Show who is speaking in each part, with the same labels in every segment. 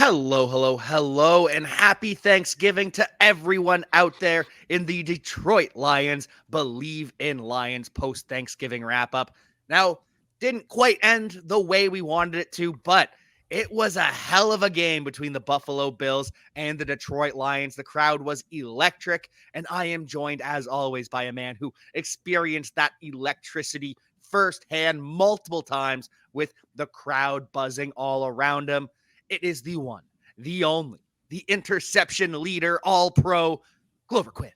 Speaker 1: Hello, hello, hello, and happy Thanksgiving to everyone out there in the Detroit Lions Believe in Lions post Thanksgiving wrap up. Now, didn't quite end the way we wanted it to, but it was a hell of a game between the Buffalo Bills and the Detroit Lions. The crowd was electric, and I am joined, as always, by a man who experienced that electricity firsthand multiple times with the crowd buzzing all around him. It is the one, the only, the interception leader, All-Pro Glover Quin.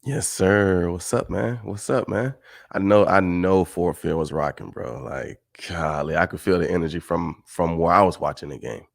Speaker 2: Yes, sir. What's up, man? What's up, man? I know Fort Field was rocking, bro. Like, golly, I could feel the energy from where I was watching the game.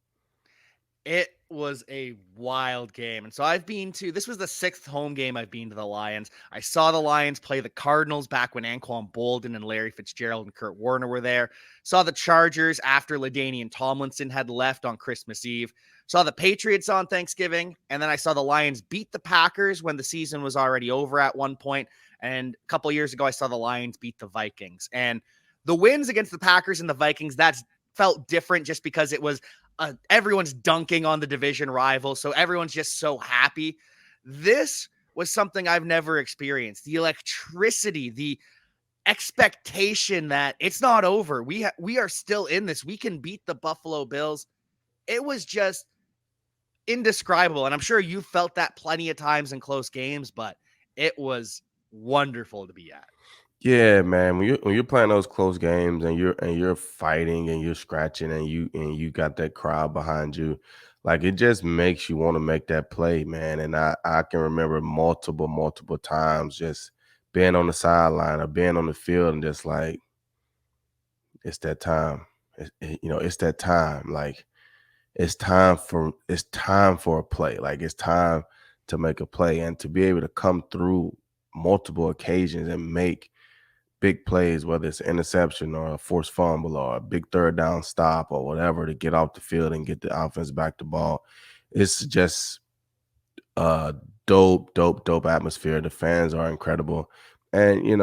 Speaker 1: It was a wild game. And so I've been to, this was the sixth home game I've been to the Lions. I saw the Lions play the Cardinals back when Anquan Bolden and Larry Fitzgerald and Kurt Warner were there. Saw the Chargers after LaDainian Tomlinson had left on Christmas Eve. Saw the Patriots on Thanksgiving. And then I saw the Lions beat the Packers when the season was already over at one point. And a couple years ago, I saw the Lions beat the Vikings. And the wins against the Packers and the Vikings, that's felt different just because it was everyone's dunking on the division rival. So everyone's just so happy. This was something I've never experienced. The electricity, the expectation that it's not over. We are still in this. We can beat the Buffalo Bills. It was just indescribable. And I'm sure you felt that plenty of times in close games, but it was wonderful to be at.
Speaker 2: Yeah, man. When you're playing those close games and you're fighting and you're scratching and you got that crowd behind you, like it just makes you want to make that play, man. And I can remember multiple times just being on the sideline or being on the field and just like it's that time. It's that time. Like it's time for a play. Like it's time to make a play and to be able to come through multiple occasions and make big plays, whether it's an interception or a forced fumble or a big third down stop or whatever to get off the field and get the offense back the ball. It's just a dope atmosphere. The fans are incredible. And you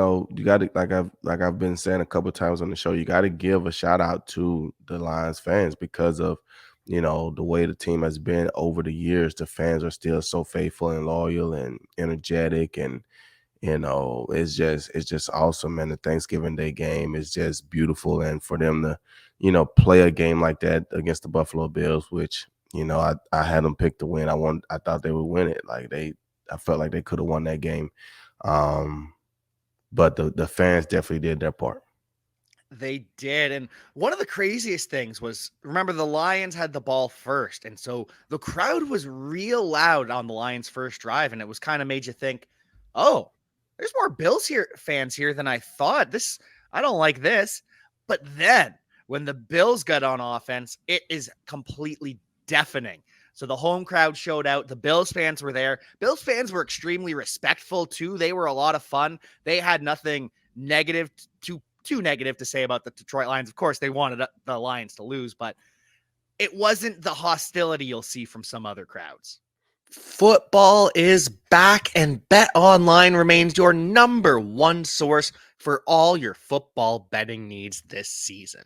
Speaker 2: got to like I've been saying a couple times on the show, you got to give a shout out to the Lions fans because of the way the team has been over the years. The fans are still so faithful and loyal and energetic, and it's just awesome. And the Thanksgiving Day game is just beautiful. And for them to, play a game like that against the Buffalo Bills, which, I had them pick to win. I thought they would win it. I felt like they could have won that game. Um, but the fans definitely did their part.
Speaker 1: They did. And one of the craziest things was, remember, the Lions had the ball first. And so the crowd was real loud on the Lions' first drive. And it was kind of made you think, oh, there's more Bills here fans here than I thought. I don't like this. But then when the Bills got on offense, it is completely deafening. So the home crowd showed out. The Bills fans were there. Bills fans were extremely respectful too. They were a lot of fun. They had nothing negative to too negative to say about the Detroit Lions. Of course, they wanted the Lions to lose, but it wasn't the hostility you'll see from some other crowds. Football is back, and Bet Online remains your number one source for all your football betting needs this season.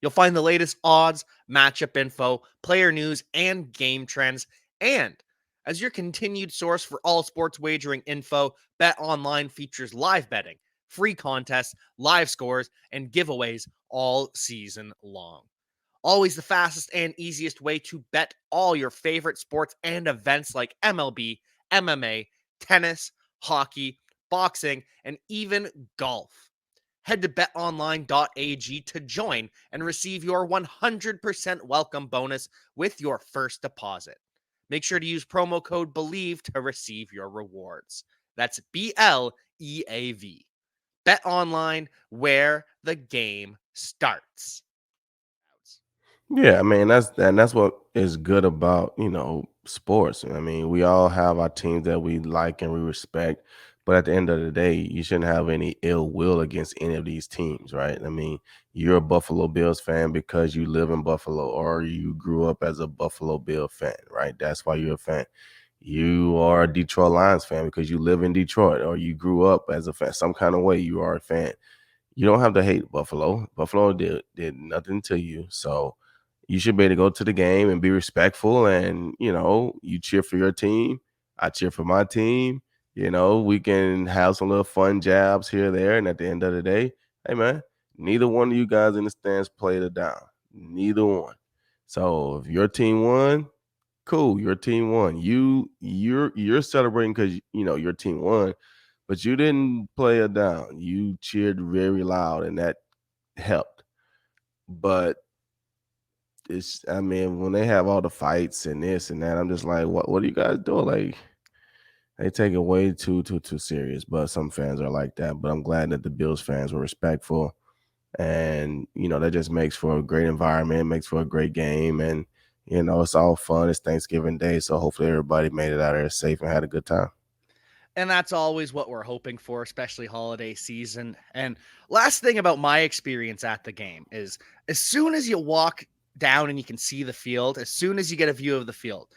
Speaker 1: You'll find the latest odds, matchup info, player news, and game trends. And as your continued source for all sports wagering info, Bet Online features live betting, free contests, live scores, and giveaways all season long. Always the fastest and easiest way to bet all your favorite sports and events like MLB, MMA, tennis, hockey, boxing, and even golf. Head to betonline.ag to join and receive your 100% welcome bonus with your first deposit. Make sure to use promo code BELIEVE to receive your rewards. That's BLEAV. Bet Online, where the game starts.
Speaker 2: Yeah, I mean that's what is good about sports. I mean, we all have our teams that we like and we respect, but at the end of the day, you shouldn't have any ill will against any of these teams, right? I mean, you're a Buffalo Bills fan because you live in Buffalo or you grew up as a Buffalo Bill fan, right? That's why you're a fan. You are a Detroit Lions fan because you live in Detroit or you grew up as a fan. Some kind of way you are a fan. You don't have to hate Buffalo. Buffalo did nothing to you, so you should be able to go to the game and be respectful, and you cheer for your team. I cheer for my team. We can have some little fun jabs here or there, and at the end of the day, hey man, neither one of you guys in the stands played it down. Neither one. So if your team won, cool, your team won. You're celebrating because your team won, but you didn't play it down. You cheered very loud, and that helped. But I mean, when they have all the fights and this and that, I'm just like, what are you guys doing? Like, they take it way too serious. But some fans are like that. But I'm glad that the Bills fans were respectful, and that just makes for a great environment, makes for a great game, and it's all fun. It's Thanksgiving Day, so hopefully everybody made it out of there safe and had a good time.
Speaker 1: And that's always what we're hoping for, especially holiday season. And last thing about my experience at the game is as soon as you walk down and you can see the field, as soon as you get a view of the field,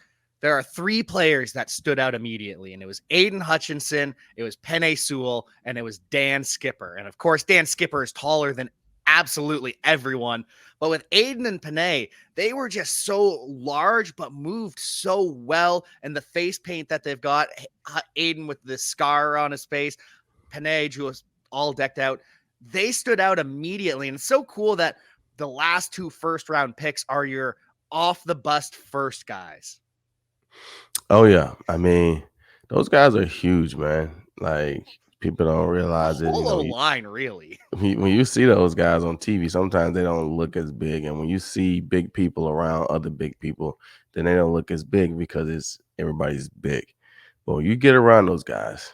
Speaker 1: there are three players that stood out immediately. And it was Aidan Hutchinson, it was Penei Sewell, and it was Dan Skipper. And of course, Dan Skipper is taller than absolutely everyone. But with Aidan and Penei, they were just so large, but moved so well. And the face paint that they've got, Aidan with the scar on his face, Penei was all decked out. They stood out immediately. And it's so cool that the last two first round picks are your off the bust first guys.
Speaker 2: Oh yeah, I mean, those guys are huge, man. Like, people don't
Speaker 1: The
Speaker 2: realize it.
Speaker 1: whole O line, really.
Speaker 2: When you see those guys on TV, sometimes they don't look as big, and when you see big people around other big people, then they don't look as big because everybody's big. But when you get around those guys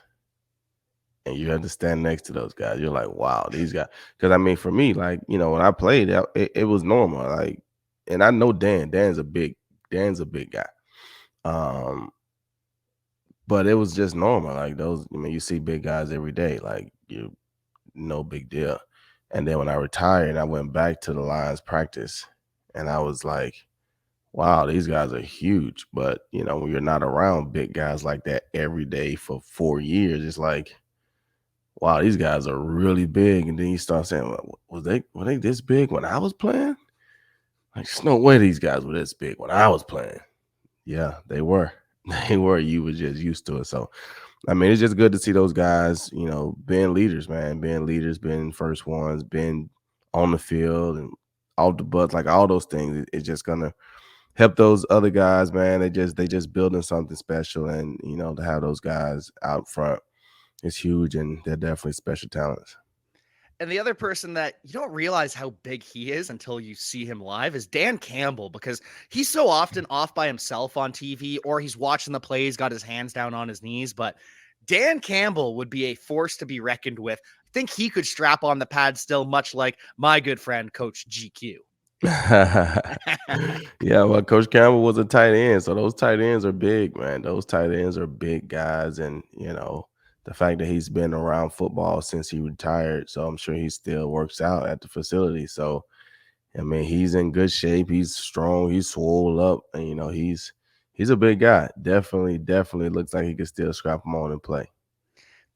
Speaker 2: and you have to stand next to those guys, you're like, wow, these guys. Because I mean, for me, like when I played, it was normal. Like, and I know Dan's a big guy. Um, but it was just normal. Like those, I mean, you see big guys every day. Like, you no big deal. And then when I retired, I went back to the Lions practice, and I was like, wow, these guys are huge. But when you're not around big guys like that every day for 4 years, it's like, wow, these guys are really big. And then you start saying, well, were they this big when I was playing? Like, there's no way these guys were this big when I was playing. Yeah, they were. They were. You were just used to it. So I mean, it's just good to see those guys, being leaders, man, being first ones, being on the field and off the bus, like all those things. It's just gonna help those other guys, man. They just building something special, and to have those guys out front is huge, and they're definitely special talents.
Speaker 1: And the other person that you don't realize how big he is until you see him live is Dan Campbell, because he's so often off by himself on TV, or he's watching the plays, got his hands down on his knees. But Dan Campbell would be a force to be reckoned with. I think he could strap on the pad still, much like my good friend, Coach GQ.
Speaker 2: Yeah, well, Coach Campbell was a tight end, so those tight ends are big, man. Those tight ends are big guys, and the fact that he's been around football since he retired, so I'm sure he still works out at the facility. So I mean, he's in good shape. He's strong. He's swole up, and he's a big guy. Definitely looks like he could still scrap him on and play.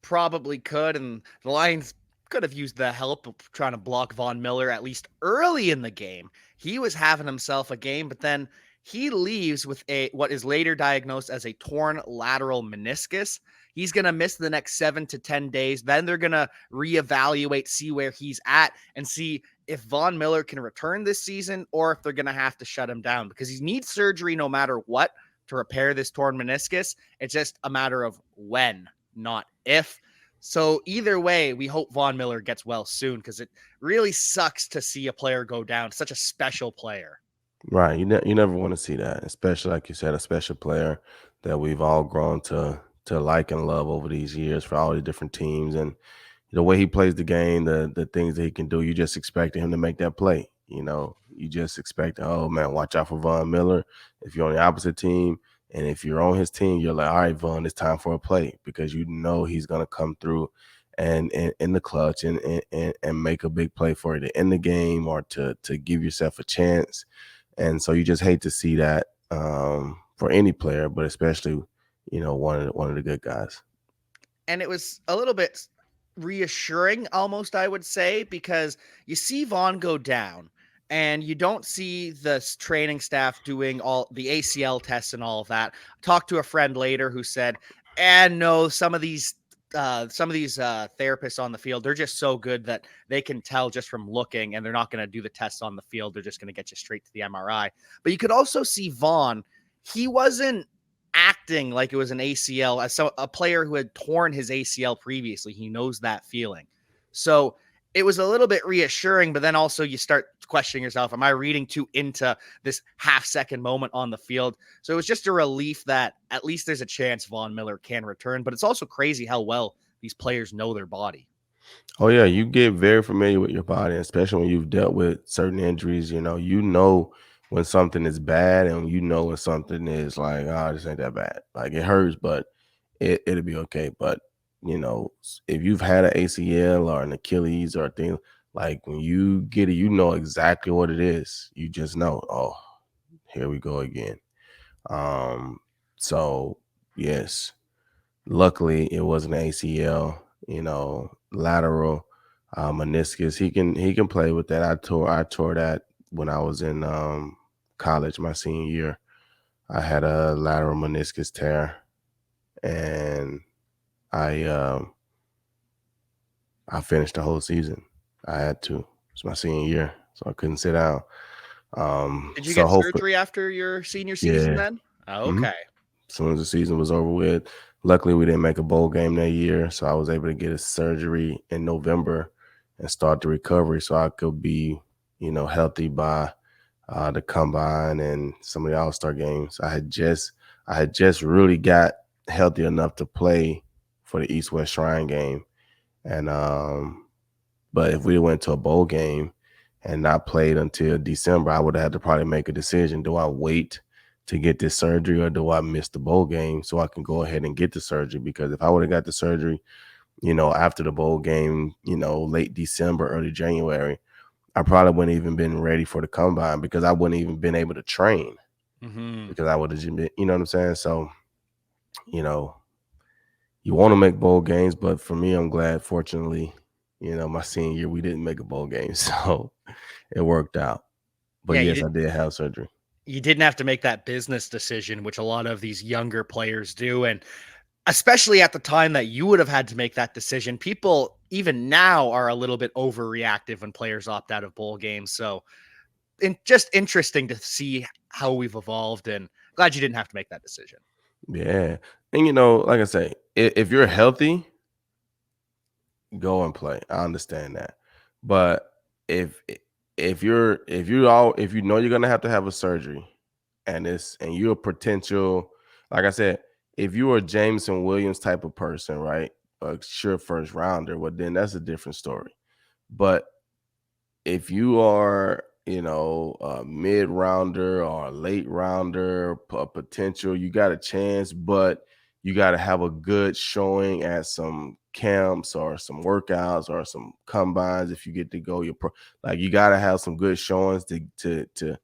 Speaker 1: Probably could, and the Lions could have used the help of trying to block Von Miller at least early in the game. He was having himself a game, but then he leaves with a what is later diagnosed as a torn lateral meniscus. He's going to miss the next 7 to 10 days. Then they're going to reevaluate, see where he's at, and see if Von Miller can return this season or if they're going to have to shut him down, because he needs surgery no matter what to repair this torn meniscus. It's just a matter of when, not if. So either way, we hope Von Miller gets well soon, because it really sucks to see a player go down, such a special player.
Speaker 2: Right. You never want to see that, especially like you said, a special player that we've all grown to like and love over these years for all the different teams, and the way he plays the game, the things that he can do. You just expect him to make that play. You just expect, oh man, watch out for Von Miller if you're on the opposite team. And if you're on his team, you're like, all right, Von, it's time for a play, because he's gonna come through and in the clutch and make a big play for you to end the game or to give yourself a chance. And so you just hate to see that for any player, but especially one of the good guys.
Speaker 1: And it was a little bit reassuring, almost, I would say, because you see Vaughn go down, and you don't see the training staff doing all the ACL tests and all of that. Talked to a friend later who said, "And no, some of these therapists on the field, they're just so good that they can tell just from looking, and they're not going to do the tests on the field. They're just going to get you straight to the MRI." But you could also see Vaughn. He wasn't acting like it was an ACL as a player who had torn his ACL previously. He knows that feeling. So it was a little bit reassuring, but then also you start questioning yourself, am I reading too into this half-second moment on the field? So it was just a relief that at least there's a chance Von Miller can return, but it's also crazy how well these players know their body.
Speaker 2: Oh yeah, you get very familiar with your body, especially when you've dealt with certain injuries. You know when something is bad, and you know when something is like, oh, this ain't that bad. Like it hurts, but it'll be okay. But if you've had an ACL or an Achilles or a thing, like when you get it, you know exactly what it is. You just know, oh, here we go again. Um, so yes, luckily it was an ACL, lateral meniscus. He can play with that. I tore that when I was in college, my senior year. I had a lateral meniscus tear, and I I finished the whole season. I had to. It's my senior year, so I couldn't sit down.
Speaker 1: Did you
Speaker 2: So
Speaker 1: get
Speaker 2: hopefully,
Speaker 1: surgery after your senior season
Speaker 2: yeah.
Speaker 1: then?
Speaker 2: Mhm.
Speaker 1: Okay.
Speaker 2: As soon as the season was over with, luckily we didn't make a bowl game that year, so I was able to get a surgery in November and start the recovery so I could be, healthy by the combine and some of the All-Star games. I had just really got healthy enough to play for the East-West Shrine game. And but if we went to a bowl game and not played until December, I would have had to probably make a decision. Do I wait to get this surgery, or do I miss the bowl game so I can go ahead and get the surgery? Because if I would have got the surgery, after the bowl game, late December, early January, I probably wouldn't even been ready for the combine because I wouldn't even been able to train
Speaker 1: Mm-hmm.
Speaker 2: because I would have just been, you know what I'm saying? So, you know, you want to make bowl games, but for me, I'm glad, fortunately, my senior year, we didn't make a bowl game. So it worked out. But
Speaker 1: Yeah,
Speaker 2: yes, I did have surgery.
Speaker 1: you didn't have to make that business decision, which a lot of these younger players do. And especially at the time that you would have had to make that decision, people even now are a little bit overreactive when players opt out of bowl games. So just interesting to see how we've evolved, and glad you didn't have to make that decision.
Speaker 2: Yeah. And like I say, if you're healthy, go and play. I understand that. But if if you know you're gonna have to have a surgery, and you're a potential, like I said, if you're a Jameson Williams type of person, right? A sure first rounder, well then that's a different story. But if you are, a mid rounder or a late rounder, a potential, you got a chance, but you got to have a good showing at some camps or some workouts or some combines. If you get to go, like you got to have some good showings to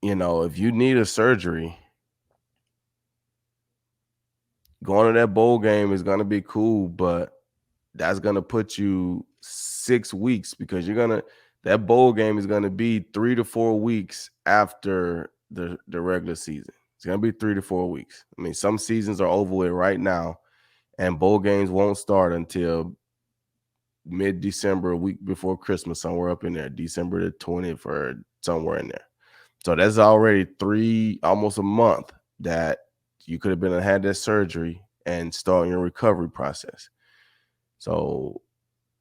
Speaker 2: if you need a surgery, going to that bowl game is gonna be cool, but that's gonna put you 6 weeks because that bowl game is gonna be 3 to 4 weeks after the regular season. It's gonna be 3 to 4 weeks. I mean, some seasons are over with right now, and bowl games won't start until mid-December, a week before Christmas, somewhere up in there, December the 20th or somewhere in there. So that's already almost a month that you could have been had that surgery and starting your recovery process. So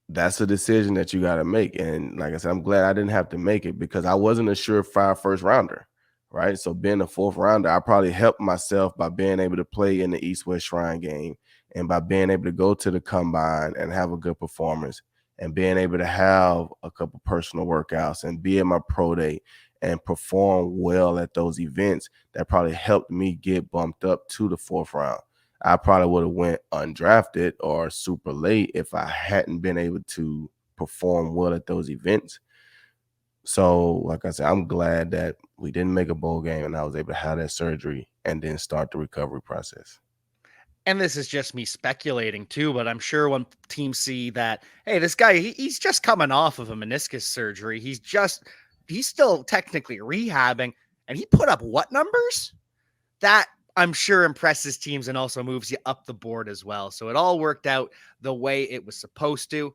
Speaker 2: that's a decision that you got to make. And like I said, I'm glad I didn't have to make it because I wasn't a surefire first rounder, right? So being a fourth rounder, I probably helped myself by being able to play in the East West Shrine game and by being able to go to the combine and have a good performance and being able to have a couple personal workouts and be at my pro day and perform well at those events. That probably helped me get bumped up to the fourth round. I probably would have went undrafted or super late if I hadn't been able to perform well at those events. So, like I said, I'm glad that we didn't make a bowl game and I was able to have that surgery and then start the recovery process.
Speaker 1: And this is just me speculating too, but I'm sure when teams see that, hey, this guy, he's just coming off of a meniscus surgery. He's still technically rehabbing, and he put up what numbers? That I'm sure impresses teams and also moves you up the board as well. So it all worked out the way it was supposed to.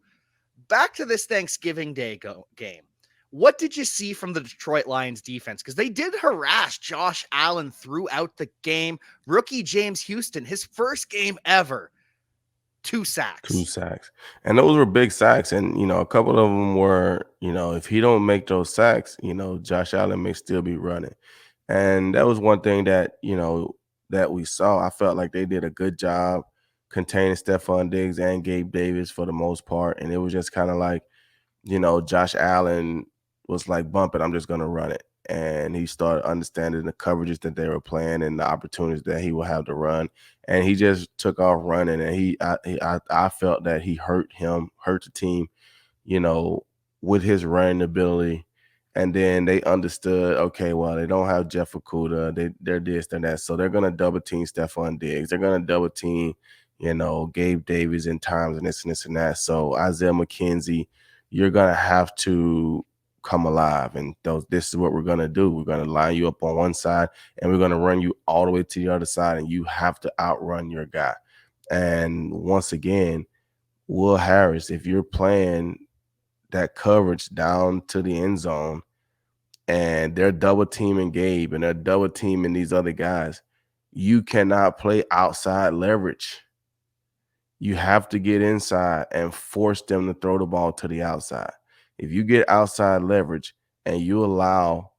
Speaker 1: Back to this Thanksgiving Day game. What did you see from the Detroit Lions defense? Because they did harass Josh Allen throughout the game. Rookie James Houston, his first game ever, 2
Speaker 2: 2
Speaker 1: sacks.
Speaker 2: sacks. And those were big sacks. And, a couple of them were, if he don't make those sacks, Josh Allen may still be running. And that was one thing that, that we saw. I felt like they did a good job containing Stefon Diggs and Gabe Davis for the most part. And it was just kind of like, Josh Allen was like, bump it, I'm just going to run it. And he started understanding the coverages that they were playing and the opportunities that he will have to run. And he just took off running. And I felt that he hurt the team, you know, with his running ability. And then they understood, okay, well, they don't have Jeff Okudah. They're this, they're that. So they're going to double team Stefon Diggs. They're going to double team, Gabe Davis in times and this and that. So Isaiah McKenzie, you're going to have to come alive. And this is what we're going to do. We're going to line you up on one side and we're going to run you all the way to the other side. And you have to outrun your guy. And once again, Will Harris, if you're playing that coverage down to the end zone and they're double teaming Gabe and they're double teaming these other guys, you cannot play outside leverage. You have to get inside and force them to throw the ball to the outside. If you get outside leverage and you allow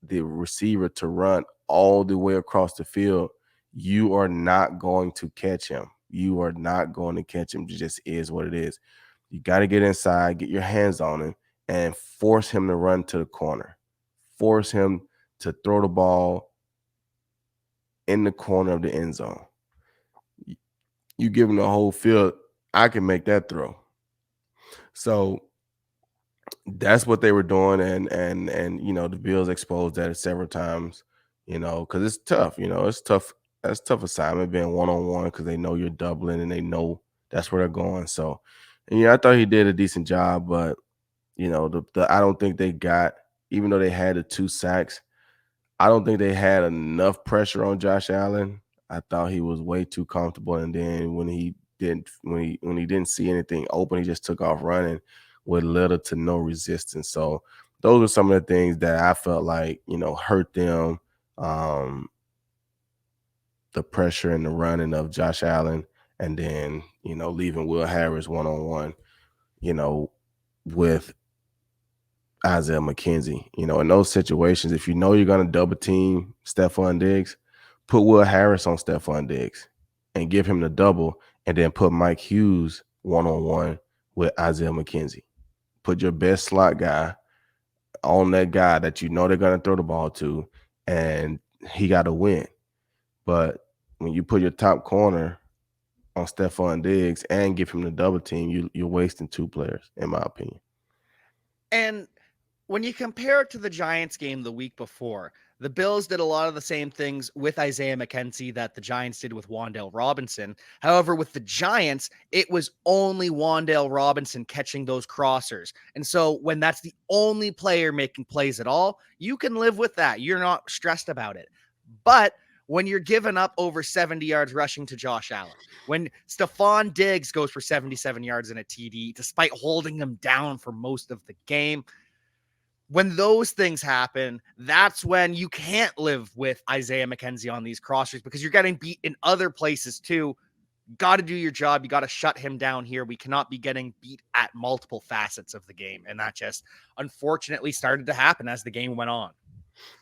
Speaker 2: the receiver to run all the way across the field, you are not going to catch him. You are not going to catch him. It just is what it is. You got to get inside, get your hands on him, and force him to run to the corner. Force him to throw the ball in the corner of the end zone. You give him the whole field, I can make that throw. So that's what they were doing, and the Bills exposed that several times, because it's tough. It's tough. That's a tough assignment being one-on-one because they know you're doubling and they know that's where they're going. So, and I thought he did a decent job, but I don't think they got, even though they had the 2 sacks, I don't think they had enough pressure on Josh Allen. I thought he was way too comfortable, and then when he didn't see anything open, he just took off running with little to no resistance. So those are some of the things that I felt like hurt them. The pressure and the running of Josh Allen, and then leaving Will Harris one-on-one, with Isaiah McKenzie. In those situations, if you know you're going to double team Stefon Diggs, put Will Harris on Stefon Diggs and give him the double, and then put Mike Hughes one-on-one with Isaiah McKenzie. Put your best slot guy on that guy that you know they're going to throw the ball to, and he got to win. But when you put your top corner on Stefon Diggs and give him the double team, you're wasting 2 players, in my opinion.
Speaker 1: And when you compare it to the Giants game the week before, the Bills did a lot of the same things with Isaiah McKenzie that the Giants did with Wan'Dale Robinson. However, with the Giants, it was only Wan'Dale Robinson catching those crossers. And so when that's the only player making plays at all, you can live with that. You're not stressed about it. But when you're giving up over 70 yards rushing to Josh Allen, when Stefon Diggs goes for 77 yards in a TD, despite holding him down for most of the game, when those things happen, that's when you can't live with Isaiah McKenzie on these crossers because you're getting beat in other places too. Got to do your job. You got to shut him down here. We cannot be getting beat at multiple facets of the game. And that just unfortunately started to happen as the game went on.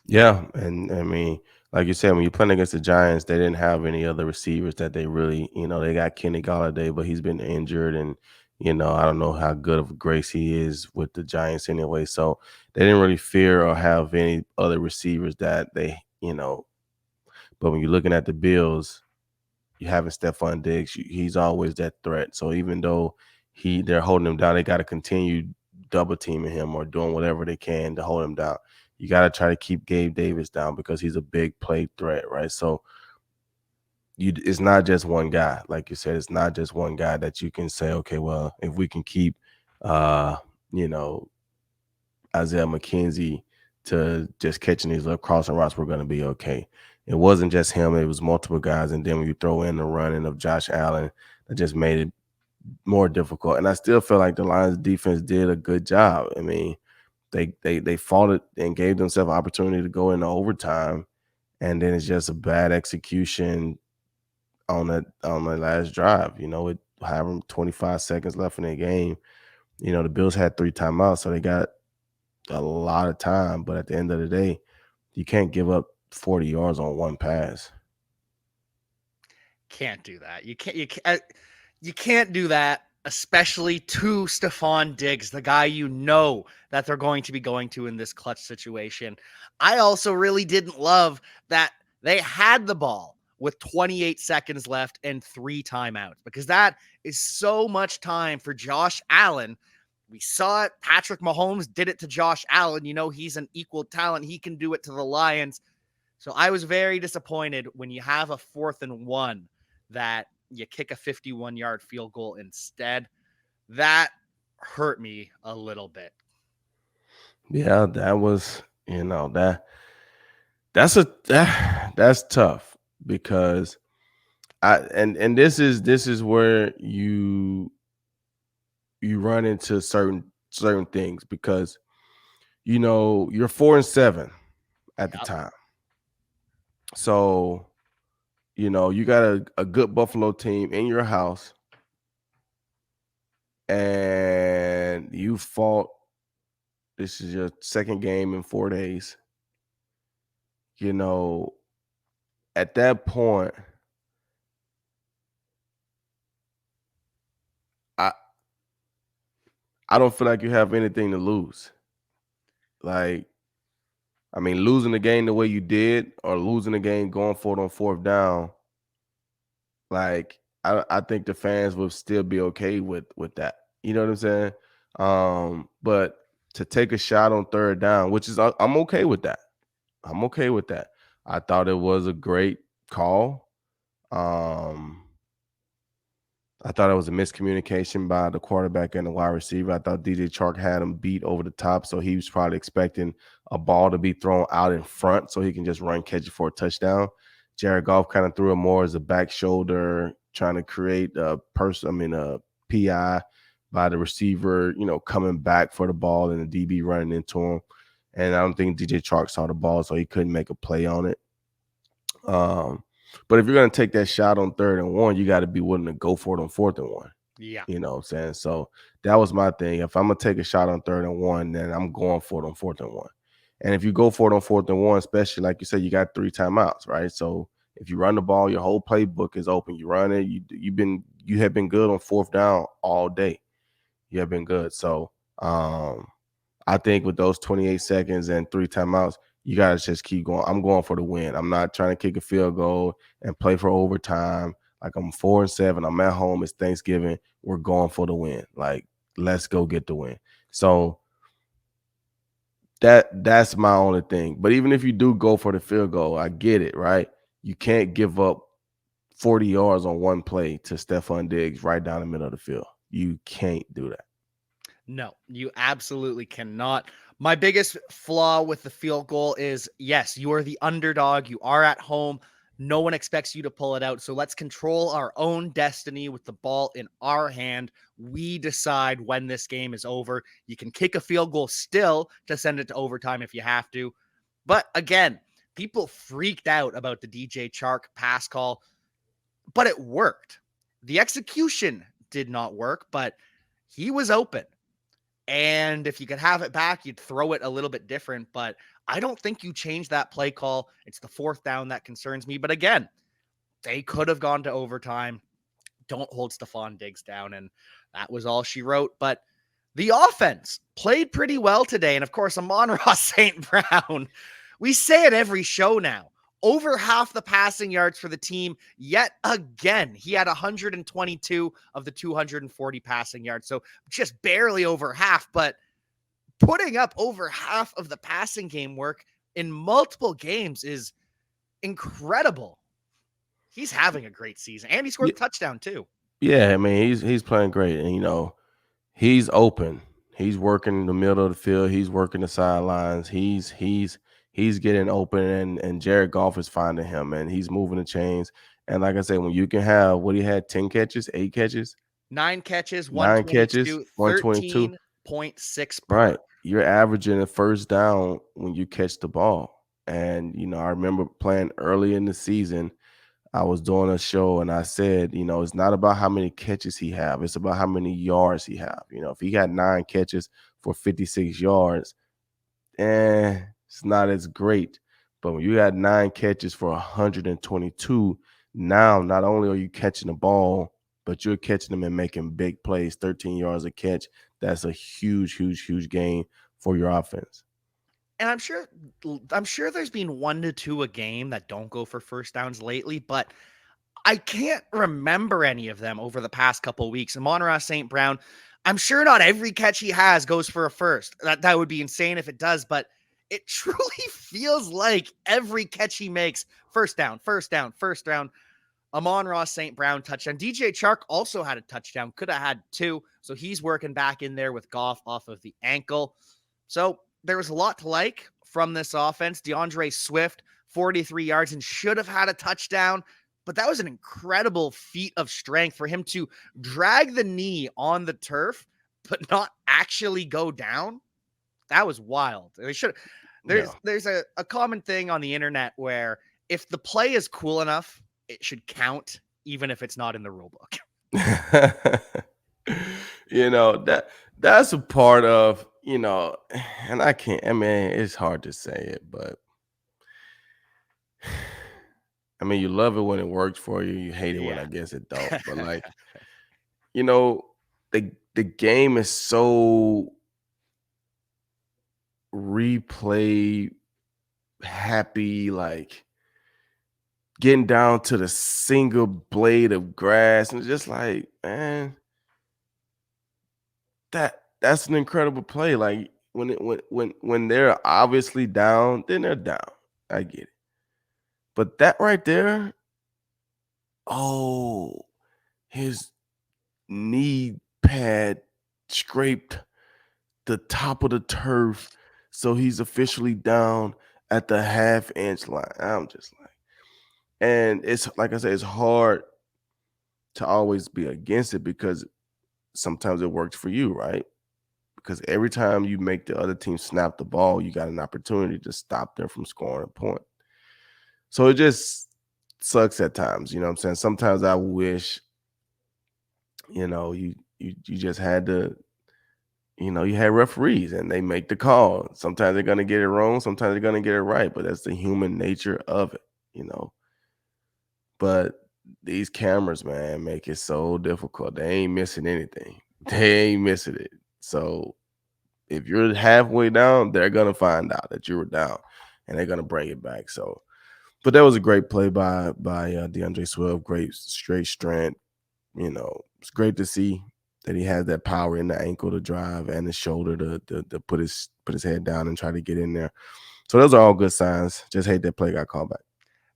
Speaker 2: Yeah. And I mean, like you said, when you're playing against the Giants, they didn't have any other receivers that they really, they got Kenny Golladay, but he's been injured. And, I don't know how good of a grace he is with the Giants anyway. So they didn't really fear or have any other receivers that they, but when you're looking at the Bills, you having Stefon Diggs, he's always that threat. So even though they're holding him down, they got to continue double teaming him or doing whatever they can to hold him down. You got to try to keep Gabe Davis down because he's a big play threat, right? So it's not just one guy. Like you said, it's not just one guy that you can say, okay, well, if we can keep, uh, you know, Isaiah McKenzie to just catching these little crossing routes, we're going to be okay. It wasn't just him; it was multiple guys, and then when you throw in the running of Josh Allen, that just made it more difficult. And I still feel like the Lions defense did a good job. I mean, they fought it and gave themselves an opportunity to go into overtime, and then it's just a bad execution on the last drive. With having 25 seconds left in the game, the Bills had 3 timeouts, so they got a lot of time. But at the end of the day, you can't give up 40 yards on one pass.
Speaker 1: Can't do that. You can't do that, especially to Stefon Diggs, the guy that they're going to be going to in this clutch situation. I also really didn't love that they had the ball with 28 seconds left and 3 timeouts, because that is so much time for Josh Allen. We saw it. Patrick Mahomes did it to Josh Allen. He's an equal talent. He can do it to the Lions. So I was very disappointed when you have a 4th and 1 that you kick a 51-yard field goal instead. That hurt me a little bit.
Speaker 2: Yeah, that was, that's tough, because and this is where you run into certain things, because you're 4-7 at the
Speaker 1: Yep.
Speaker 2: time. So, you got a good Buffalo team in your house, and you fought. This is your second game in 4 days. At that point, I I don't feel like you have anything to lose. Like, I mean, losing the game the way you did, or losing the game going for it on 4th down, like, I think the fans will still be okay with that. You know what I'm saying? But to take a shot on 3rd down, which is I'm okay with that. I'm okay with that. I thought it was a great call. Um, I thought it was a miscommunication by the quarterback and the wide receiver. I thought DJ Chark had him beat over the top, so he was probably expecting a ball to be thrown out in front so he can just run, catch it for a touchdown. Jared Goff kind of threw it more as a back shoulder, trying to create a PI by the receiver, coming back for the ball and the DB running into him. And I don't think DJ Chark saw the ball, so he couldn't make a play on it. But if you're going to take that shot on 3rd and 1, you got to be willing to go for it on 4th and 1.
Speaker 1: Yeah.
Speaker 2: You know what I'm saying? So that was my thing. If I'm going to take a shot on 3rd and 1, then I'm going for it on 4th and 1. And if you go for it on 4th and 1, especially like you said, you got 3 timeouts, right? So if you run the ball, your whole playbook is open. You run it. You have been good on 4th down all day. You have been good. So I think with those 28 seconds and 3 timeouts, you got to just keep going. I'm going for the win. I'm not trying to kick a field goal and play for overtime. Like, I'm 4-7. I'm at home. It's Thanksgiving. We're going for the win. Like, let's go get the win. So that's my only thing. But even if you do go for the field goal, I get it, right? You can't give up 40 yards on one play to Stefon Diggs right down the middle of the field. You can't do that.
Speaker 1: No, you absolutely cannot. My biggest flaw with the field goal is, yes, you are the underdog. You are at home. No one expects you to pull it out. So let's control our own destiny with the ball in our hand. We decide when this game is over. You can kick a field goal still to send it to overtime if you have to. But again, people freaked out about the DJ Chark pass call, but it worked. The execution did not work, but he was open. And if you could have it back, you'd throw it a little bit different. But I don't think you change that play call. It's the 4th down that concerns me. But again, they could have gone to overtime. Don't hold Stefon Diggs down. And that was all she wrote. But the offense played pretty well today. And of course, Amon-Ra St. Brown. We say it every show now. Over half the passing yards for the team yet again. He had 122 of the 240 passing yards. So just barely over half, but putting up over half of the passing game work in multiple games is incredible. He's having a great season, and he scored
Speaker 2: Yeah,
Speaker 1: the touchdown too.
Speaker 2: yeah. I mean, he's playing great, and he's open. He's working in the middle of the field. He's working the sidelines. He's getting open, and Jared Goff is finding him, and he's moving the chains. And like I said, when you can have what he had 10 catches, 8 catches,
Speaker 1: 9 catches,
Speaker 2: 9 catches,
Speaker 1: 122,
Speaker 2: 122.
Speaker 1: 13.6 per.
Speaker 2: Right. You're averaging a first down when you catch the ball. And, I remember playing early in the season. I was doing a show and I said, it's not about how many catches he have. It's about how many yards he have. If he got 9 catches for 56 yards, it's not as great. But when you got 9 catches for 122, now not only are you catching the ball, but you're catching them and making big plays, 13 yards a catch. That's a huge, huge, huge gain for your offense.
Speaker 1: And I'm sure there's been 1 to 2 a game that don't go for first downs lately, but I can't remember any of them over the past couple weeks. Amon-Ra St. Brown, I'm sure not every catch he has goes for a first. That would be insane if it does, but it truly feels like every catch he makes, first down, first down, first down. Amon-Ra St. Brown touchdown. DJ Chark also had a touchdown, could have had 2. So he's working back in there with Goff off of the ankle. So there was a lot to like from this offense. DeAndre Swift, 43 yards and should have had a touchdown, but that was an incredible feat of strength for him to drag the knee on the turf, but not actually go down. That was wild. They should.
Speaker 2: Yeah.
Speaker 1: There's a common thing on the internet where if the play is cool enough, it should count, even if it's not in the rule book.
Speaker 2: That's a part of, and I mean, it's hard to say it, but I mean, you love it when it works for you. You hate it when I
Speaker 1: Yeah.
Speaker 2: guess it don't. But like, you know, the game is so replay happy, like getting down to the single blade of grass, and it's just like, man, that's an incredible play. Like when they're obviously down, then they're down. I get it. But that right there, oh, his knee pad scraped the top of the turf, so he's officially down at the half-inch line. I'm just like, and it's like I said, it's hard to always be against it because sometimes it works for you, right? Because every time you make the other team snap the ball, you got an opportunity to stop them from scoring a point. So it just sucks at times, you know what I'm saying? Sometimes I wish, you just had to, you had referees and they make the call. Sometimes they're gonna get it wrong, sometimes they're gonna get it right, but that's the human nature of it. But these cameras, man, make it so difficult. They ain't missing anything. They ain't missing it. So if you're halfway down, they're gonna find out that you were down, and they're gonna bring it back. So, but that was a great play by DeAndre Swift. Great straight strength. It's great to see that he has that power in the ankle to drive and the shoulder to put his head down and try to get in there. So those are all good signs. Just hate that play got called back.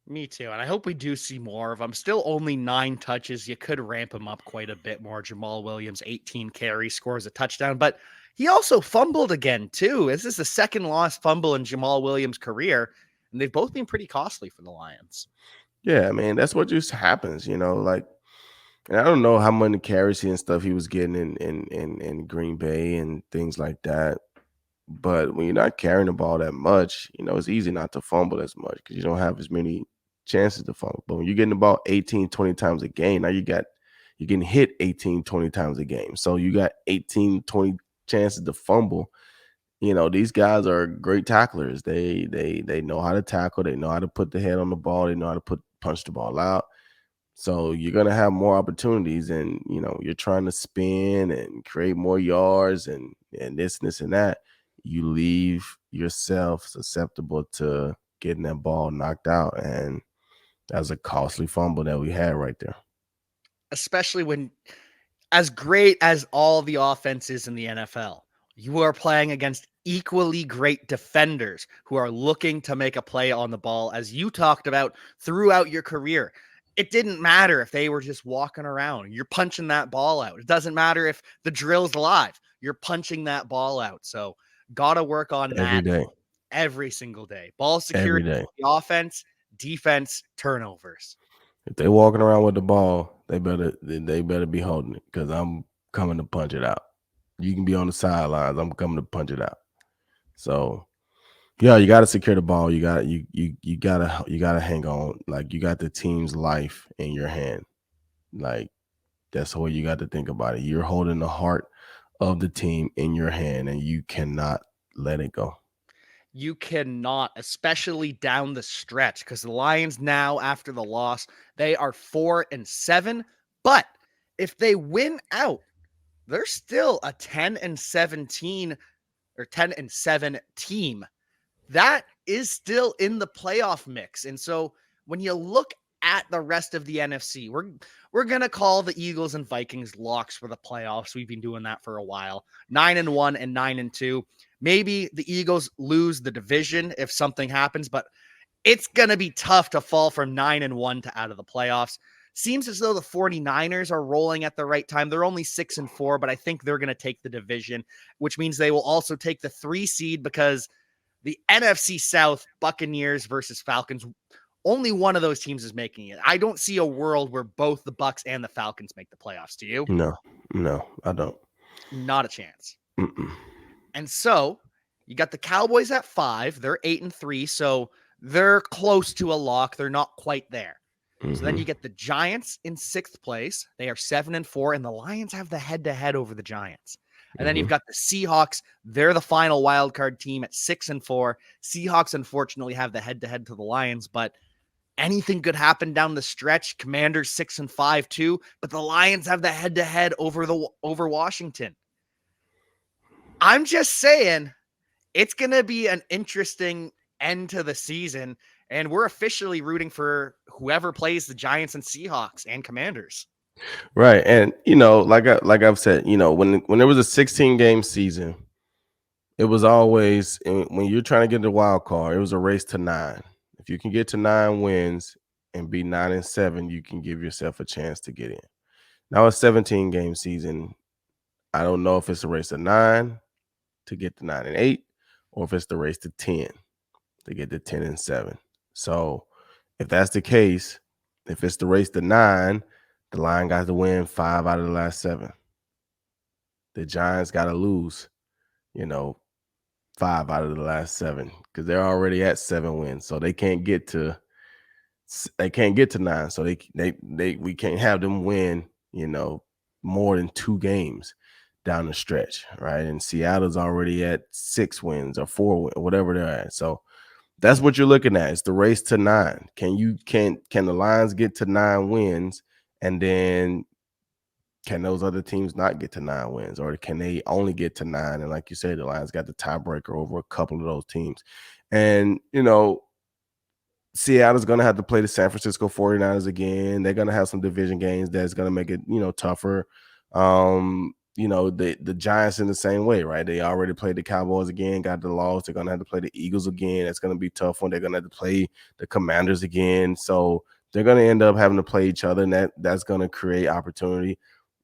Speaker 1: Me too. And I hope we do see more of them. Still only 9 touches. You could ramp him up quite a bit more. Jamal Williams, 18 carries, scores a touchdown, but he also fumbled again, too. This is the second lost fumble in Jamal Williams' career, and they've both been pretty costly for the Lions.
Speaker 2: Yeah, I mean, that's what just happens, like, and I don't know how many carries and stuff he was getting in Green Bay and things like that. But when you're not carrying the ball that much, it's easy not to fumble as much because you don't have as many chances to fumble. But when you're getting the ball 18, 20 times a game, now you're getting hit 18, 20 times a game. So you got 18, 20 chances to fumble. These guys are great tacklers. They know how to tackle, they know how to put the head on the ball, they know how to punch the ball out. So you're gonna have more opportunities, and you're trying to spin and create more yards and this and that. You leave yourself susceptible to getting that ball knocked out, and that was a costly fumble that we had right there.
Speaker 1: Especially when, as great as all the offense is in the NFL, you are playing against equally great defenders who are looking to make a play on the ball, as you talked about throughout your career. it didn't matter if they were just walking around. You're punching that ball out. It doesn't matter if the drill's live. You're punching that ball out. So got to work on
Speaker 2: every
Speaker 1: that
Speaker 2: day,
Speaker 1: every single day. Ball
Speaker 2: every
Speaker 1: security,
Speaker 2: day.
Speaker 1: the offense, defense, turnovers.
Speaker 2: If they walking around with the ball, they better be holding it because I'm coming to punch it out. You can be on the sidelines. I'm coming to punch it out. So yeah, you got to secure the ball. You gotta hang on. Like you got the team's life in your hand. Like that's the way you got to think about it. You're holding the heart of the team in your hand, and you cannot let it go.
Speaker 1: You cannot, especially down the stretch, because the Lions now, after the loss, they are 4-7. But if they win out, they're still a 10-17 or 10-7 team. That is still in the playoff mix. And so when you look at the rest of the NFC, we're gonna call the Eagles and Vikings locks for the playoffs. We've been doing that for a while. 9-1 and 9-2. Maybe the Eagles lose the division if something happens, but it's gonna be tough to fall from 9-1 to out of the playoffs. Seems as though the 49ers are rolling at the right time. They're only 6-4, but I think they're going to take the division, which means they will also take the 3 seed because the NFC South, Buccaneers versus Falcons, only one of those teams is making it. I don't see a world where both the Bucs and the Falcons make the playoffs. Do you?
Speaker 2: No, I don't.
Speaker 1: Not a chance.
Speaker 2: Mm-mm.
Speaker 1: And so you got the Cowboys at 5. They're 8-3, so they're close to a lock. They're not quite there. So then you get the Giants in 6th place. They are 7-4, and the Lions have the head-to-head over the Giants. And then you've got the Seahawks. They're the final wild card team at 6-4. Seahawks, unfortunately, have the head-to-head to the Lions, but anything could happen down the stretch. Commanders 6-5 too, but the Lions have the head-to-head over Washington. I'm just saying, it's going to be an interesting end to the season, and we're officially rooting for whoever plays the Giants and Seahawks and Commanders.
Speaker 2: Right, and like I've said, when there was a 16-game season, it was always when you're trying to get the wild card, it was a race to 9. If you can get to 9 wins and be 9-7, you can give yourself a chance to get in. Now a 17-game season, I don't know if it's a race to 9 to get to 9-8, or if it's the race to 10 to get to 10-7. So if that's the case, if it's the race to 9, the Lions got to win 5 out of the last 7. The Giants got to lose, 5 out of the last 7 because they're already at 7 wins. So they can't get to 9. So we can't have them win, more than 2 games down the stretch, right? And Seattle's already at 6 wins or 4 wins, whatever they're at. So that's what you're looking at. It's the race to 9. Can the Lions get to 9 wins, and then can those other teams not get to 9 wins, or can they only get to 9? And like you said, the Lions got the tiebreaker over a couple of those teams. And Seattle's going to have to play the San Francisco 49ers again. They're going to have some division games that's going to make it, tougher. The Giants in the same way, right? They already played the Cowboys again, got the loss. They're going to have to play the Eagles again. That's going to be a tough one. They're going to have to play the Commanders again. So they're going to end up having to play each other, and that's going to create opportunity.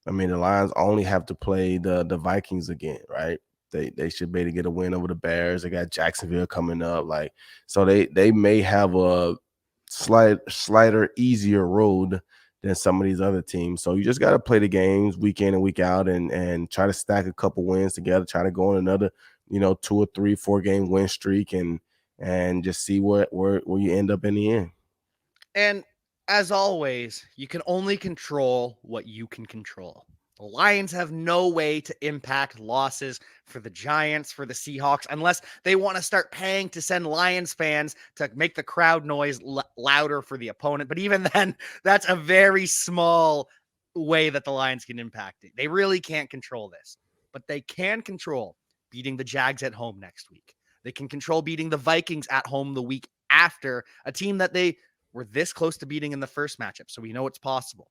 Speaker 2: I mean, the Lions only have to play the Vikings again, right? They should be able to get a win over the Bears. They got Jacksonville coming up, so they may have a slighter, easier road than some of these other teams. So you just got to play the games week in and week out, and try to stack a couple wins together. Try to go on another, 2 or 3, 4 game win streak, and just see where you end up in the end.
Speaker 1: And as always, you can only control what you can control. The Lions have no way to impact losses for the Giants, for the Seahawks, unless they want to start paying to send Lions fans to make the crowd noise louder for the opponent. But even then, that's a very small way that the Lions can impact it. They really can't control this, but they can control beating the Jags at home next week. They can control beating the Vikings at home the week after, a team that they were this close to beating in the first matchup. So we know it's possible.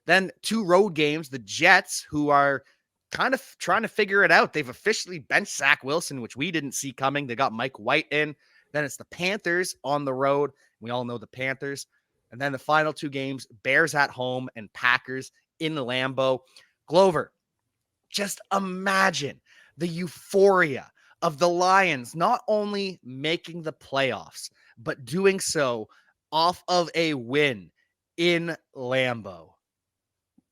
Speaker 1: Then 2 road games, the Jets, who are kind of trying to figure it out. They've officially benched Zach Wilson, which we didn't see coming. They got Mike White in. Then it's the Panthers on the road. We all know the Panthers. And then the final two games, Bears at home and Packers in Lambeau. Glover, just imagine the euphoria of the Lions not only making the playoffs, but doing so off of a win in Lambeau.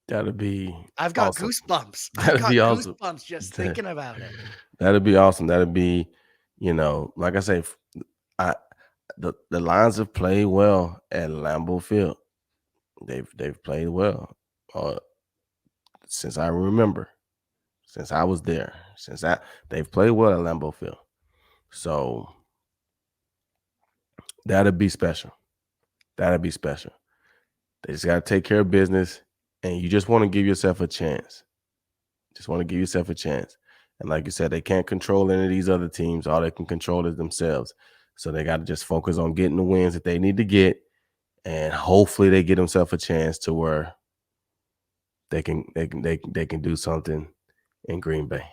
Speaker 2: That'd be
Speaker 1: I've got
Speaker 2: awesome.
Speaker 1: goosebumps. I've
Speaker 2: That'd be
Speaker 1: got
Speaker 2: awesome.
Speaker 1: goosebumps just
Speaker 2: That-
Speaker 1: thinking about it.
Speaker 2: That'd be awesome. That'd be, like I say, I the Lions have played well at Lambeau Field. They've played well since I remember, since I was there, they've played well at Lambeau Field. So that'd be special. That'd be special. They just got to take care of business, and you just want to give yourself a chance. Just want to give yourself a chance. And like you said, they can't control any of these other teams. All they can control is themselves. So they got to just focus on getting the wins that they need to get, and hopefully they get themselves a chance to where they can do something in Green Bay.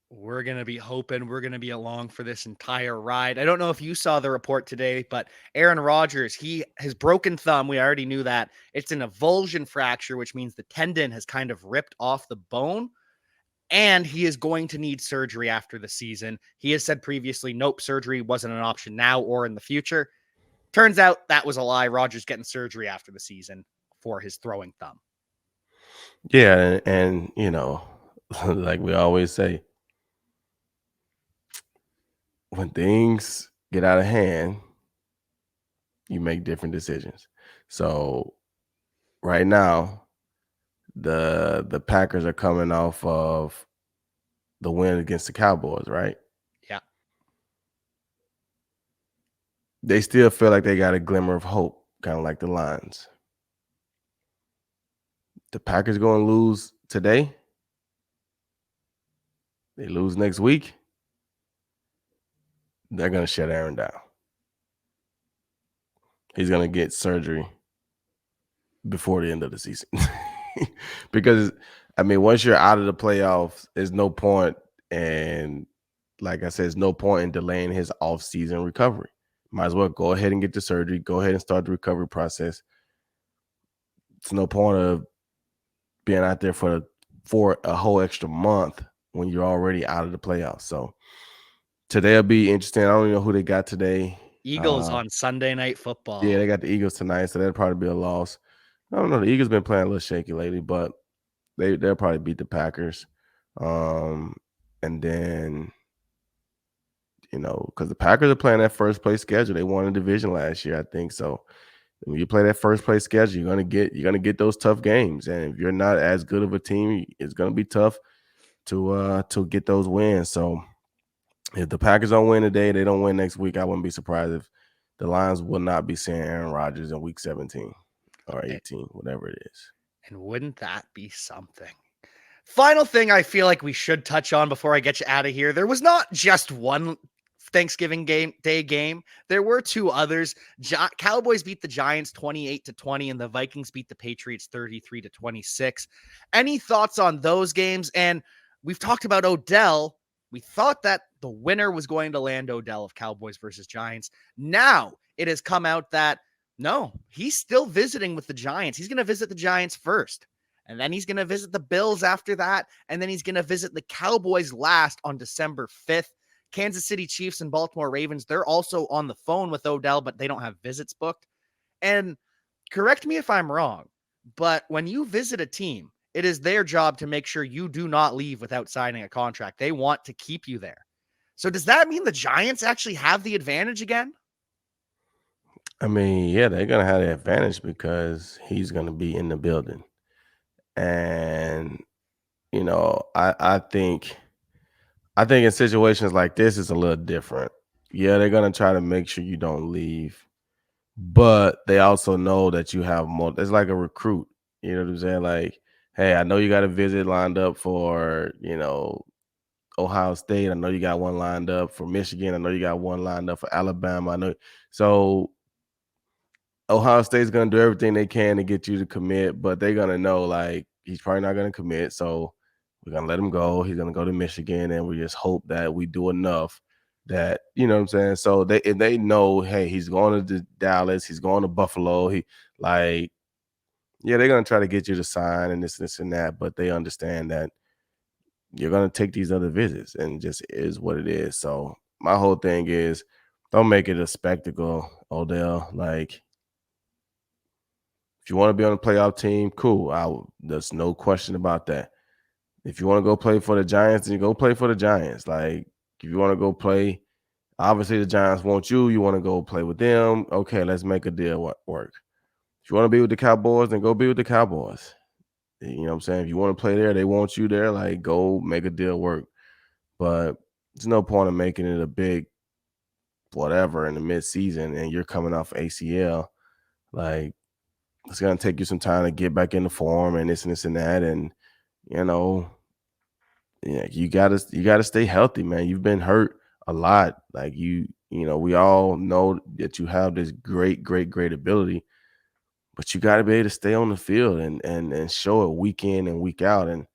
Speaker 1: We're going to be hoping we're going to be along for this entire ride. I don't know if you saw the report today, but Aaron Rodgers, his broken thumb, we already knew that. It's an avulsion fracture, which means the tendon has kind of ripped off the bone, and he is going to need surgery after the season. He has said previously, nope, surgery wasn't an option now or in the future. Turns out that was a lie. Rodgers getting surgery after the season for his throwing thumb.
Speaker 2: Yeah, and like we always say, when things get out of hand, you make different decisions. So right now, the Packers are coming off of the win against the Cowboys, right?
Speaker 1: Yeah.
Speaker 2: They still feel like they got a glimmer of hope, kind of like the Lions. The Packers going to lose today. They lose next week. They're going to shut Aaron down. He's going to get surgery before the end of the season. Because, once you're out of the playoffs, there's no point. And like I said, there's no point in delaying his off-season recovery. Might as well go ahead and get the surgery. Go ahead and start the recovery process. It's no point of being out there for a whole extra month when you're already out of the playoffs. So today will be interesting. I don't even know who they got today.
Speaker 1: Eagles on Sunday Night Football.
Speaker 2: Yeah, they got the Eagles tonight, so that'll probably be a loss. I don't know. The Eagles been playing a little shaky lately, but they'll probably beat the Packers. And then, because the Packers are playing that first place schedule. They won a division last year, I think. So when you play that first place schedule, you're gonna get those tough games. And if you're not as good of a team, it's gonna be tough to get those wins. So if the Packers don't win today, they don't win next week, I wouldn't be surprised if the Lions will not be seeing Aaron Rodgers in week 17 or 18, whatever it is.
Speaker 1: And wouldn't that be something? Final thing I feel like we should touch on before I get you out of here. There was not just one Thanksgiving Day game. There were two others. Cowboys beat the Giants 28-20, and the Vikings beat the Patriots 33-26. Any thoughts on those games? And we've talked about Odell. We thought that the winner was going to land Odell of Cowboys versus Giants. Now it has come out that no, he's still visiting with the Giants. He's going to visit the Giants first. And then he's going to visit the Bills after that. And then he's going to visit the Cowboys last on December 5th. Kansas City Chiefs and Baltimore Ravens, they're also on the phone with Odell, but they don't have visits booked. And correct me if I'm wrong, but when you visit a team, it is their job to make sure you do not leave without signing a contract. They want to keep you there. So does that mean the Giants actually have the advantage again?
Speaker 2: Yeah, they're going to have the advantage because he's going to be in the building. And, I think in situations like this, it's a little different. Yeah, they're going to try to make sure you don't leave, but they also know that you have more. It's like a recruit. You know what I'm saying? Like, hey, I know you got a visit lined up for, Ohio State. I know you got one lined up for Michigan. I know you got one lined up for Alabama. I know. So Ohio State's going to do everything they can to get you to commit, but they're going to know, like, he's probably not going to commit. So we're going to let him go. He's going to go to Michigan, and we just hope that we do enough that, you know what I'm saying? So they know, hey, he's going to Dallas, he's going to Buffalo. He like, yeah, they're gonna try to get you to sign and this and that, but they understand that you're gonna take these other visits and just is what it is. So my whole thing is don't make it a spectacle, Odell. Like if you want to be on the playoff team, cool. There's no question about that. If you want to go play for the Giants, then you go play for the Giants. Like if you want to go play, obviously the Giants want you. You want to go play with them. Okay, let's make a deal work. If you want to be with the Cowboys, then go be with the Cowboys. You know what I'm saying? If you want to play there, they want you there. Like go make a deal work. But there's no point in making it a big whatever in the midseason and you're coming off ACL. Like it's gonna take you some time to get back in the form and this and that. And you know, yeah, you gotta stay healthy, man. You've been hurt a lot. Like you know, we all know that you have this great ability, but you gotta be able to stay on the field and show it week in and week out. And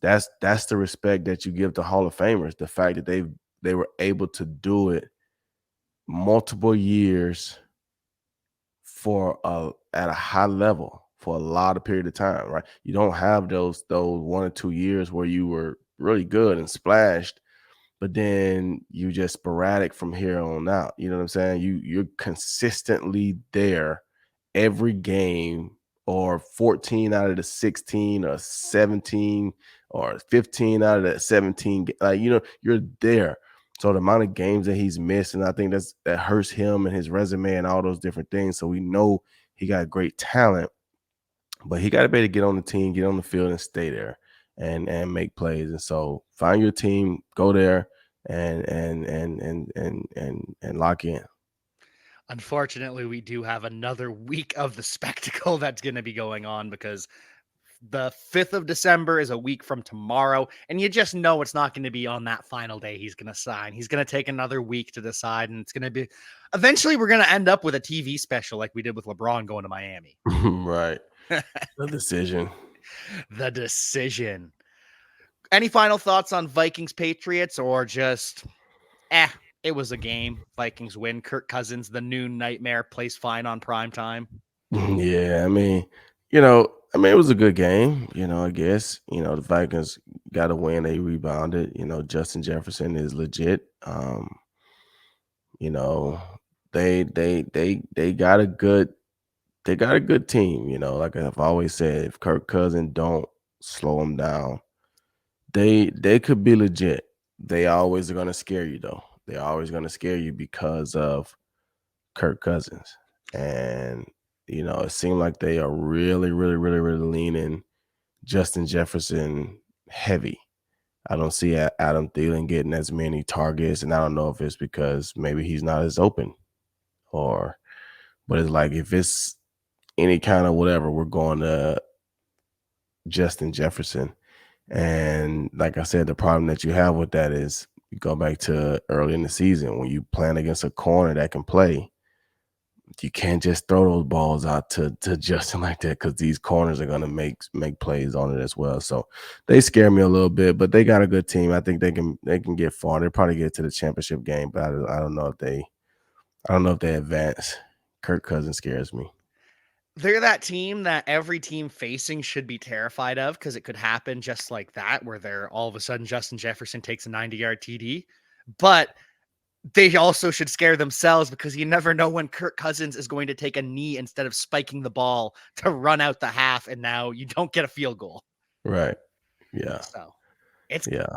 Speaker 2: that's the respect that you give to Hall of Famers. The fact that they were able to do it multiple years for at a high level for a lot of period of time, right? You don't have those 1 or 2 years where you were really good and splashed, but then you just sporadic from here on out. You know what I'm saying? You're consistently there every game, or 14 out of the 16 or 17 or 15 out of the 17. Like, you know, you're there. So the amount of games that he's missed, and I think that hurts him and his resume and all those different things. So we know he got great talent, but he got to be able to get on the team, get on the field, and stay there and make plays. And so find your team, go there, and lock in.
Speaker 1: Unfortunately, we do have another week of the spectacle that's going to be going on because the 5th of December is a week from tomorrow, and you just know it's not going to be on that final day he's going to sign. He's going to take another week to decide, and it's going to be eventually we're going to end up with a TV special like we did with LeBron going to Miami.
Speaker 2: Right. The decision.
Speaker 1: The decision. Any final thoughts on Vikings Patriots, or just it was a game. Vikings win. Kirk Cousins, the new nightmare, plays fine on prime time.
Speaker 2: Yeah, it was a good game. I guess the Vikings got a win. They rebounded. Justin Jefferson is legit. You know, they got a good team. Like I've always said, if Kirk Cousins don't slow them down, they could be legit. They always are gonna scare you though. They're always gonna scare you because of Kirk Cousins. And it seemed like they are really leaning Justin Jefferson heavy. I don't see Adam Thielen getting as many targets, and I don't know if it's because maybe he's not as open, but it's like if it's any kind of whatever, we're going to Justin Jefferson. And like I said, the problem that you have with that is you go back to early in the season when you playing against a corner that can play. You can't just throw those balls out to Justin like that, because these corners are going to make plays on it as well. So they scare me a little bit, but they got a good team. I think they can get far. They'll probably get to the championship game, but I don't know if they advance. Kirk Cousins scares me.
Speaker 1: They're that team that every team facing should be terrified of, because it could happen just like that, where they're all of a sudden Justin Jefferson takes a 90-yard TD. But they also should scare themselves, because you never know when Kirk Cousins is going to take a knee instead of spiking the ball to run out the half, and now you don't get a field goal.
Speaker 2: Right. Yeah.
Speaker 1: So it's
Speaker 2: Yeah.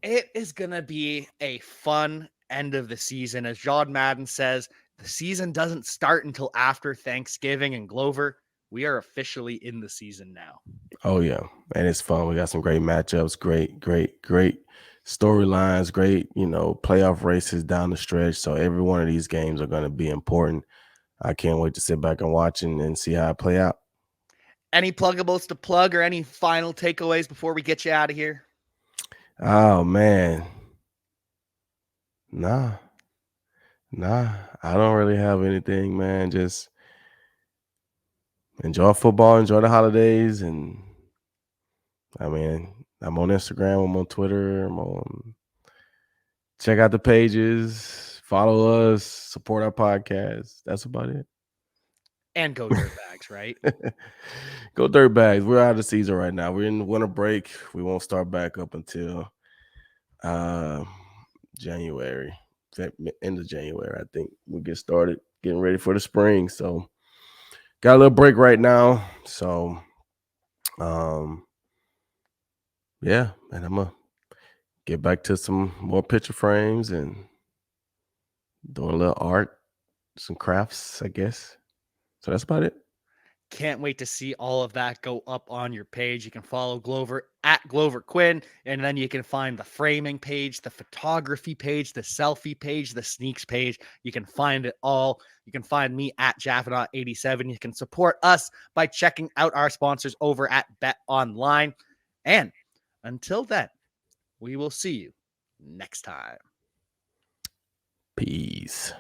Speaker 1: it is gonna be a fun end of the season. As John Madden says, the season doesn't start until after Thanksgiving. And Glover, we are officially in the season now.
Speaker 2: Oh yeah. And it's fun. We got some great matchups, great storylines, great, playoff races down the stretch. So every one of these games are going to be important. I can't wait to sit back and watch and see how it play out.
Speaker 1: Any pluggables to plug, or any final takeaways before we get you out of here?
Speaker 2: Oh man. Nah. I don't really have anything, man. Just enjoy football, enjoy the holidays, and I'm on Instagram, I'm on Twitter, I'm on Check out the pages, follow us, support our podcast. That's about it.
Speaker 1: And go dirtbags, right?
Speaker 2: Go Dirtbags. We're out of the season right now. We're in the winter break. We won't start back up until January, end of January. I think we'll get started getting ready for the spring. So got a little break right now. So yeah, and I'm gonna get back to some more picture frames and doing a little art, some crafts, I guess. So that's about it.
Speaker 1: Can't wait to see all of that go up on your page. You can follow Glover at Glover Quin, and then you can find the framing page, the photography page, the selfie page, the sneaks page. You can find it all. You can find me at Javanagh87. You can support us by checking out our sponsors over at Bet Online. And until then, we will see you next time.
Speaker 2: Peace.